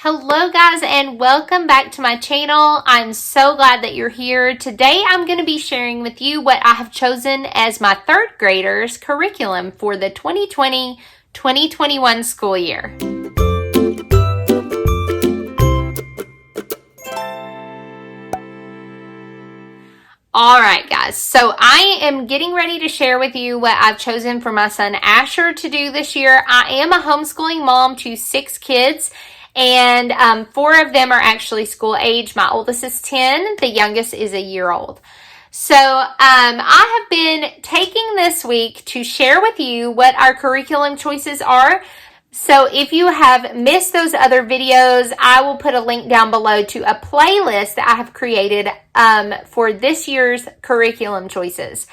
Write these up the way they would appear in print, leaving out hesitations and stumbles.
Hello guys, and welcome back to my channel. I'm so glad that you're here. Today I'm going to be sharing with you what I have chosen as my third graders curriculum for the 2020-2021 school year. Alright guys, so I am getting ready to share with you what I've chosen for my son Asher to do this year. I am a homeschooling mom to 6 kids. And 4 of them are actually school age. My oldest is 10. The youngest is a year old. So I have been taking this week to share with you what our curriculum choices are. So if you have missed those other videos, I will put a link down below to a playlist that I have created for this year's curriculum choices.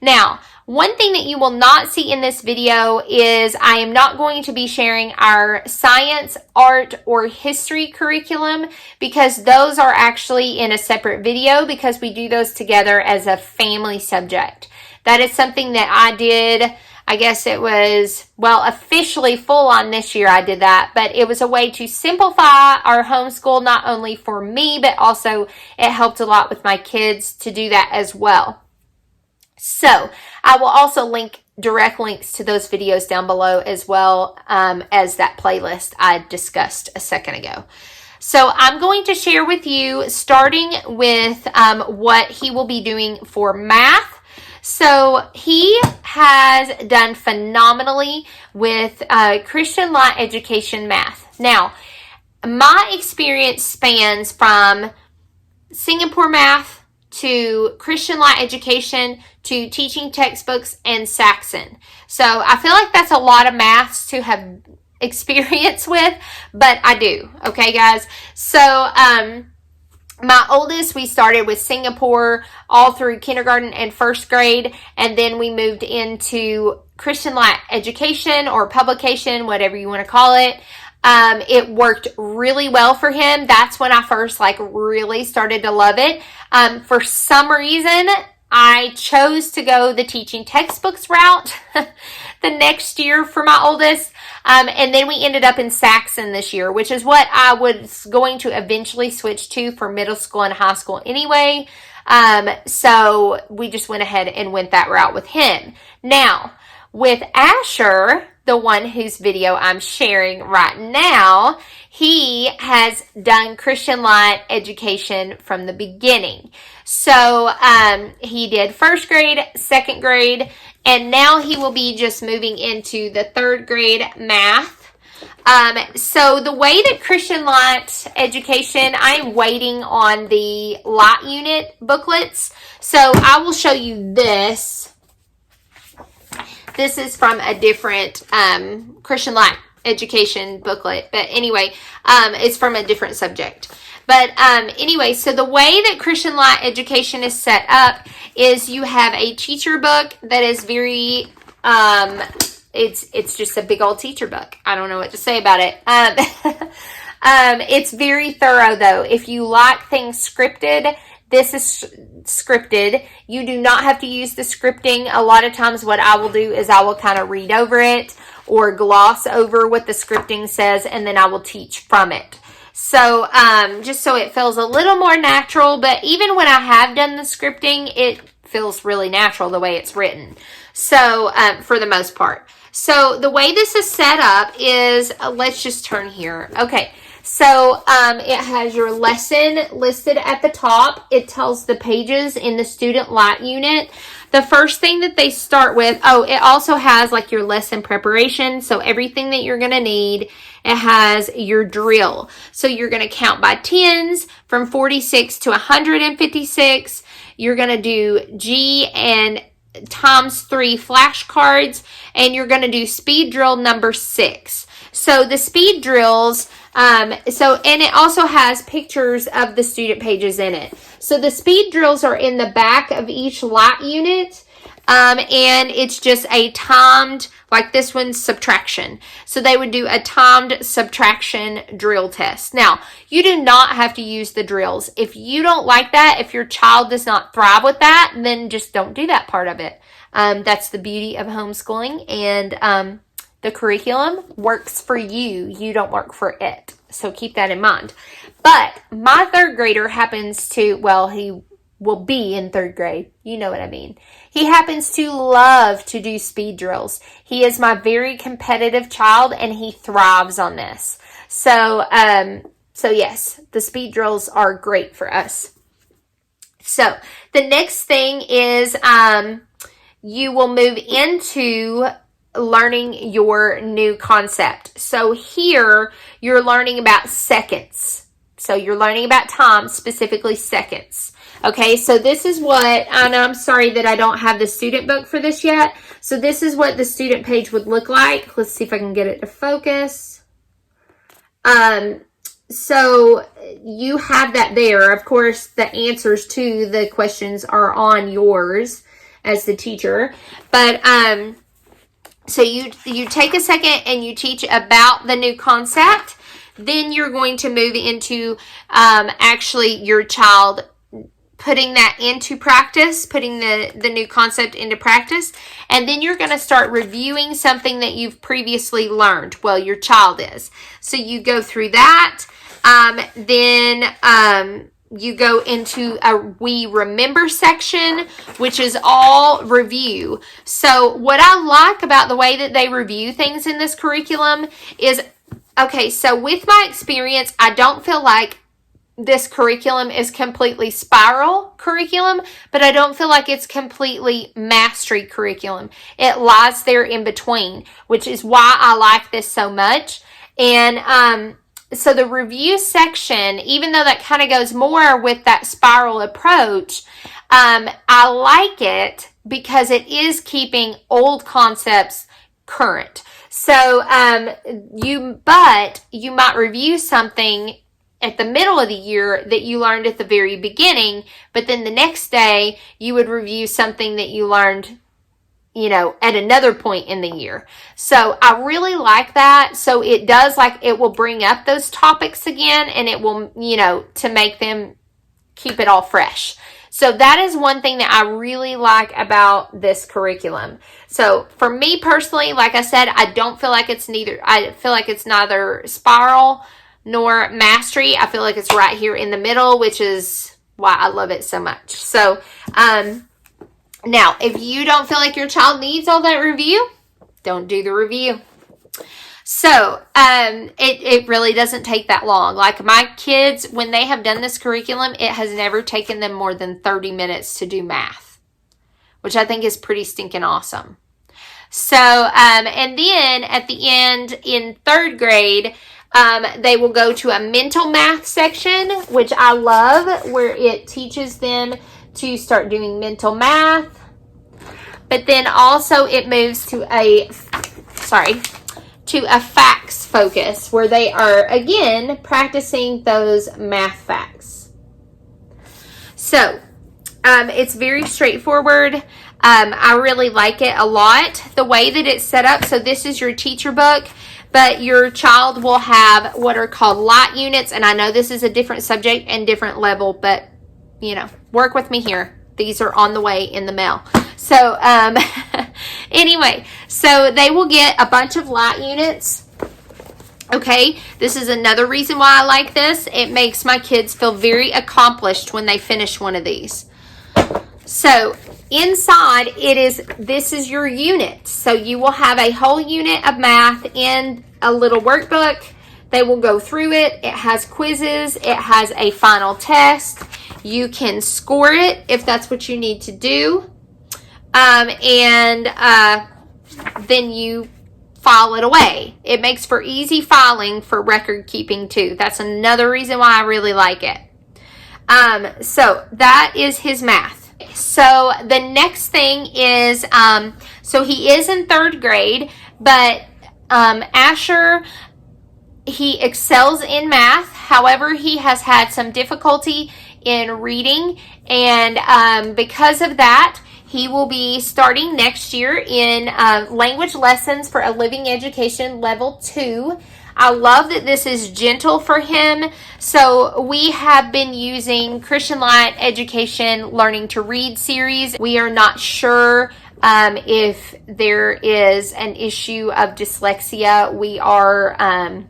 Now, one thing that you will not see in this video is I am not going to be sharing our science, art, or history curriculum because those are actually in a separate video because we do those together as a family subject. That is something that I did, I guess it was, well, officially full on this year I did that, but it was a way to simplify our homeschool not only for me, but also it helped a lot with my kids to do that as well. So I will also link direct links to those videos down below as well as that playlist I discussed a second ago. So I'm going to share with you starting with what he will be doing for math. So he has done phenomenally with Christian Light Education math. Now, my experience spans from Singapore math to Christian Light Education, to teaching textbooks, and Saxon. So I feel like that's a lot of maths to have experience with, but I do. Okay, guys? So my oldest, we started with Singapore all through kindergarten and first grade, and then we moved into Christian Light Education or publication, whatever you want to call it. It worked really well for him. That's when I first really started to love it. For some reason, I chose to go the teaching textbooks route the next year for my oldest. And then we ended up in Saxon this year, which is what I was going to eventually switch to for middle school and high school anyway. So we just went ahead and went that route with him. Now, with Asher, the one whose video I'm sharing right now, he has done Christian Light Education from the beginning. So he did first grade, second grade, and now he will be just moving into the third grade math. So the way that Christian Light Education, I'm waiting on the Light Unit booklets. So I will show you this. This is from a different Christian Light Education booklet. But anyway, it's from a different subject. But anyway, so the way that Christian Light Education is set up is you have a teacher book that is very, it's just a big old teacher book. I don't know what to say about it. It's very thorough though. If you like things scripted, this is scripted. You do not have to use the scripting. A lot of times what I will do is I will kind of read over it or gloss over what the scripting says, and then I will teach from it. So just so it feels a little more natural, but even when I have done the scripting, it feels really natural the way it's written. So for the most part. So the way this is set up is, let's just turn here. Okay. So it has your lesson listed at the top. It tells the pages in the student light unit. The first thing that they start with, it also has your lesson preparation. So everything that you're going to need. It has your drill. So you're going to count by tens from 46 to 156. You're going to do G and times 3 flashcards. And you're going to do speed drill number 6. So the speed drills, and it also has pictures of the student pages in it. So the speed drills are in the back of each light unit, and it's just a timed, like this one's subtraction. So they would do a timed subtraction drill test. Now, you do not have to use the drills. If you don't like that, if your child does not thrive with that, then just don't do that part of it. That's the beauty of homeschooling, and the curriculum works for you. You don't work for it. So keep that in mind. But my third grader happens to, well, he will be in third grade. You know what I mean. He happens to love to do speed drills. He is my very competitive child, and he thrives on this. So yes, the speed drills are great for us. So the next thing is you will move into learning your new concept. So here you're learning about seconds. So you're learning about time, specifically seconds. Okay, so this is what, and I'm sorry that I don't have the student book for this yet. So this is what the student page would look like. Let's see if I can get it to focus. So you have that there. Of course, the answers to the questions are on yours as the teacher. But so you take a second and you teach about the new concept. Then you're going to move into actually your child putting that into practice, putting the new concept into practice. And then you're going to start reviewing something that you've previously learned. Well, your child is. So you go through that. Then you go into a We Remember section, which is all review. So what I like about the way that they review things in this curriculum is, okay, so with my experience, I don't feel like this curriculum is completely spiral curriculum, but I don't feel like it's completely mastery curriculum. It lies there in between, which is why I like this so much. And so the review section, even though that kind of goes more with that spiral approach, I like it because it is keeping old concepts current. So you might review something at the middle of the year that you learned at the very beginning, but then the next day you would review something that you learned, at another point in the year. So I really like that. So it does, like, it will bring up those topics again, and it will, to make them keep it all fresh. So that is one thing that I really like about this curriculum. So for me personally, like I said, I feel like it's neither spiral nor mastery. I feel like it's right here in the middle, which is why I love it so much. So, now, if you don't feel like your child needs all that review, don't do the review. So, it really doesn't take that long. Like my kids, when they have done this curriculum, it has never taken them more than 30 minutes to do math, which I think is pretty stinking awesome. So, and then at the end in third grade, they will go to a mental math section, which I love, where it teaches them to start doing mental math. But then also it moves to a facts focus, where they are, again, practicing those math facts. So, it's very straightforward. I really like it a lot. The way that it's set up, so this is your teacher book, but your child will have what are called light units, and I know this is a different subject and different level, but, work with me here. These are on the way in the mail. So, anyway, so they will get a bunch of light units. Okay, this is another reason why I like this. It makes my kids feel very accomplished when they finish one of these. So, inside, this is your unit. So, you will have a whole unit of math in a little workbook. They will go through it. It has quizzes. It has a final test. You can score it if that's what you need to do. And then you file it away. It makes for easy filing for record keeping too. That's another reason why I really like it. So that is his math. So the next thing is, so he is in third grade, but Asher, he excels in math. However, he has had some difficulty in reading, and because of that, he will be starting next year in language lessons for a living education level 2. I love that this is gentle for him. So we have been using Christian Light Education Learning to Read series. We are not sure if there is an issue of dyslexia. We are,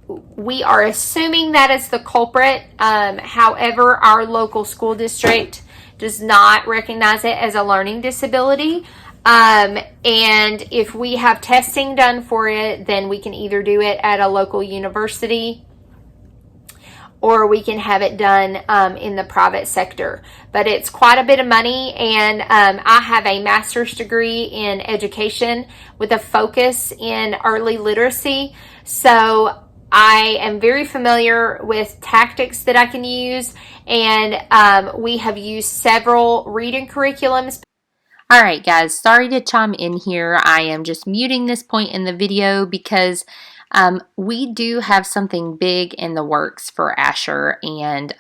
we are assuming that is the culprit. However, our local school district does not recognize it as a learning disability. And if we have testing done for it, then we can either do it at a local university or we can have it done in the private sector. But it's quite a bit of money, and I have a master's degree in education with a focus in early literacy. So I am very familiar with tactics that I can use, and we have used several reading curriculums. All right, guys, sorry to chime in here. I am just muting this point in the video because we do have something big in the works for Asher, and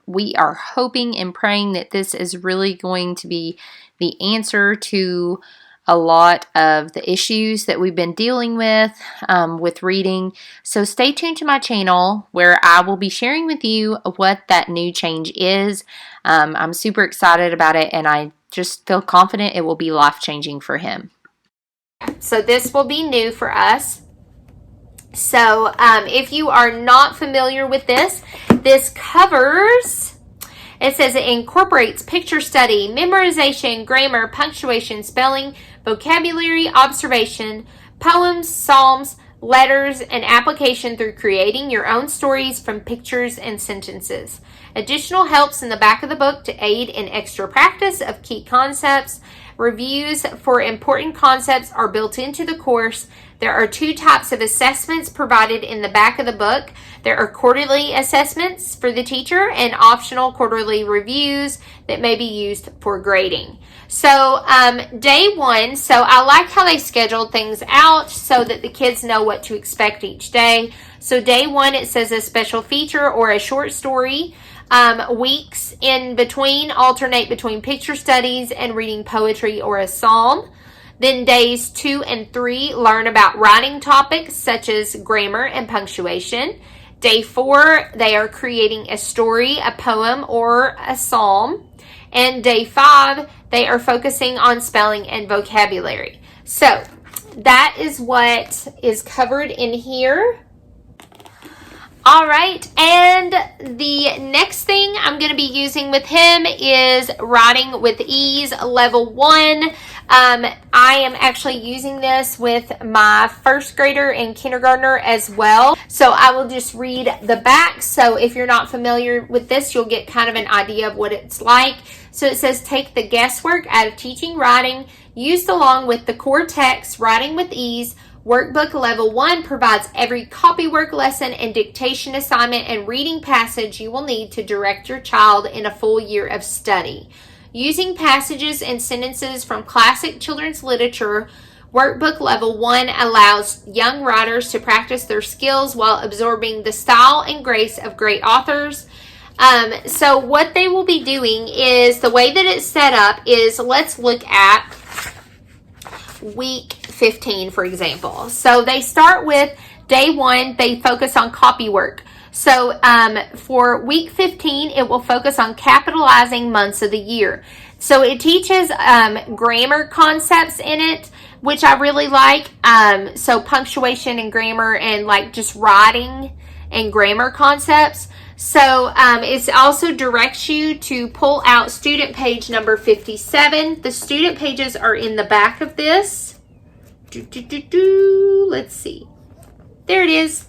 we are hoping and praying that this is really going to be the answer to a lot of the issues that we've been dealing with reading. So stay tuned to my channel where I will be sharing with you what that new change is. I'm super excited about it, and I just feel confident it will be life-changing for him. So this will be new for us. So if you are not familiar with this, this covers, it says it incorporates picture study, memorization, grammar, punctuation, spelling, vocabulary, observation, poems, psalms, letters, and application through creating your own stories from pictures and sentences. Additional helps in the back of the book to aid in extra practice of key concepts. Reviews for important concepts are built into the course. There are 2 types of assessments provided in the back of the book. There are quarterly assessments for the teacher and optional quarterly reviews that may be used for grading. So day 1, so I like how they scheduled things out so that the kids know what to expect each day. So day 1, it says a special feature or a short story. Weeks in between alternate between picture studies and reading poetry or a psalm. Then days 2 and 3 learn about writing topics such as grammar and punctuation. Day 4, they are creating a story, a poem, or a psalm. And day 5, they are focusing on spelling and vocabulary. So that is what is covered in here. All right, and the next thing I'm going to be using with him is Writing with Ease Level 1. I am actually using this with my first grader and kindergartner as well. So I will just read the back. So if you're not familiar with this, you'll get kind of an idea of what it's like. So it says, take the guesswork out of teaching writing, used along with the core text, Writing with Ease. Workbook Level 1 provides every copywork lesson and dictation assignment and reading passage you will need to direct your child in a full year of study. Using passages and sentences from classic children's literature, Workbook Level 1 allows young writers to practice their skills while absorbing the style and grace of great authors. So what they will be doing is, the way that it's set up is, let's look at week 15, for example. So they start with day 1, they focus on copy work. So for week 15, it will focus on capitalizing months of the year. So it teaches grammar concepts in it, which I really like. So punctuation and grammar and like just writing and grammar concepts. So it also directs you to pull out student page number 57. The student pages are in the back of this. Let's see. There it is.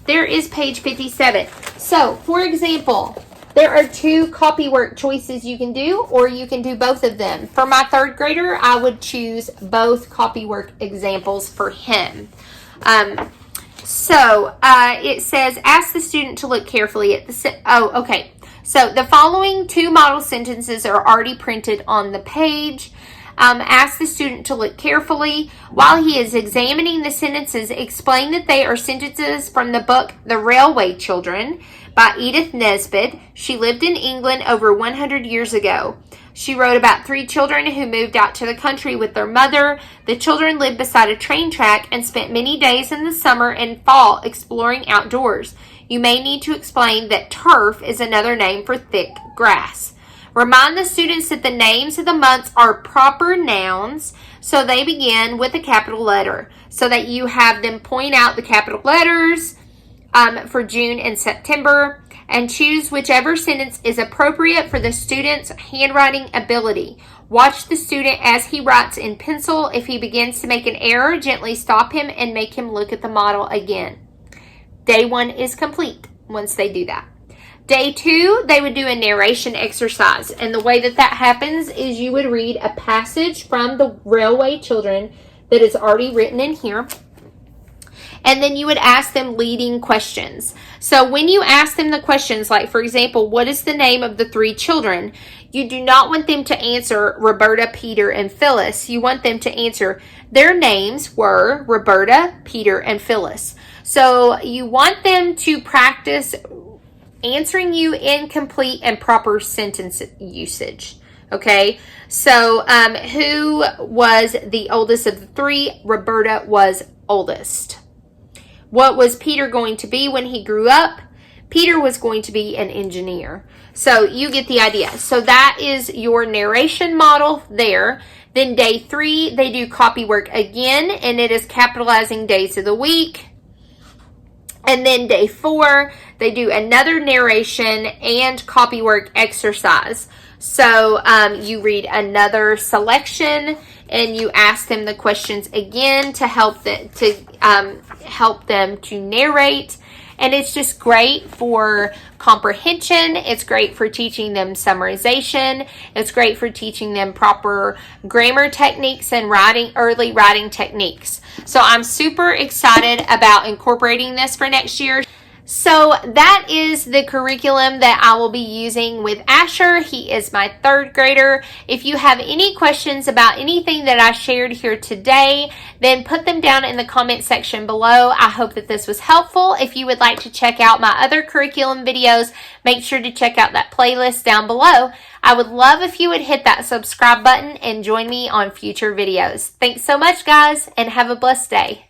There is page 57. So, for example, there are 2 copywork choices you can do, or you can do both of them. For my 3rd grader, I would choose both copywork examples for him. It says, ask the student to look carefully at the... okay. So, the following 2 model sentences are already printed on the page. Ask the student to look carefully. While he is examining the sentences, explain that they are sentences from the book The Railway Children by Edith Nesbit. She lived in England over 100 years ago. She wrote about 3 children who moved out to the country with their mother. The children lived beside a train track and spent many days in the summer and fall exploring outdoors. You may need to explain that turf is another name for thick grass. Remind the students that the names of the months are proper nouns, so they begin with a capital letter, so that you have them point out the capital letters for June and September, and choose whichever sentence is appropriate for the student's handwriting ability. Watch the student as he writes in pencil. If he begins to make an error, gently stop him and make him look at the model again. Day 1 is complete once they do that. Day 2, they would do a narration exercise. And the way that happens is you would read a passage from the Railway Children that is already written in here. And then you would ask them leading questions. So when you ask them the questions, like for example, what is the name of the 3 children? You do not want them to answer Roberta, Peter, and Phyllis. You want them to answer their names were Roberta, Peter, and Phyllis. So you want them to practice answering you in complete and proper sentence usage. Okay, so who was the oldest of the 3? Roberta was oldest. What was Peter going to be when he grew up? Peter was going to be an engineer. So you get the idea. So that is your narration model there. Then day 3, they do copy work again, and it is capitalizing days of the week. And then day 4, they do another narration and copy work exercise. So you read another selection and you ask them the questions again to help them to narrate. And it's just great for comprehension. It's great for teaching them summarization. It's great for teaching them proper grammar techniques and early writing techniques. So I'm super excited about incorporating this for next year. So that is the curriculum that I will be using with Asher. He is my 3rd grader. If you have any questions about anything that I shared here today, then put them down in the comment section below. I hope that this was helpful. If you would like to check out my other curriculum videos, make sure to check out that playlist down below. I would love if you would hit that subscribe button and join me on future videos. Thanks so much, guys, and have a blessed day.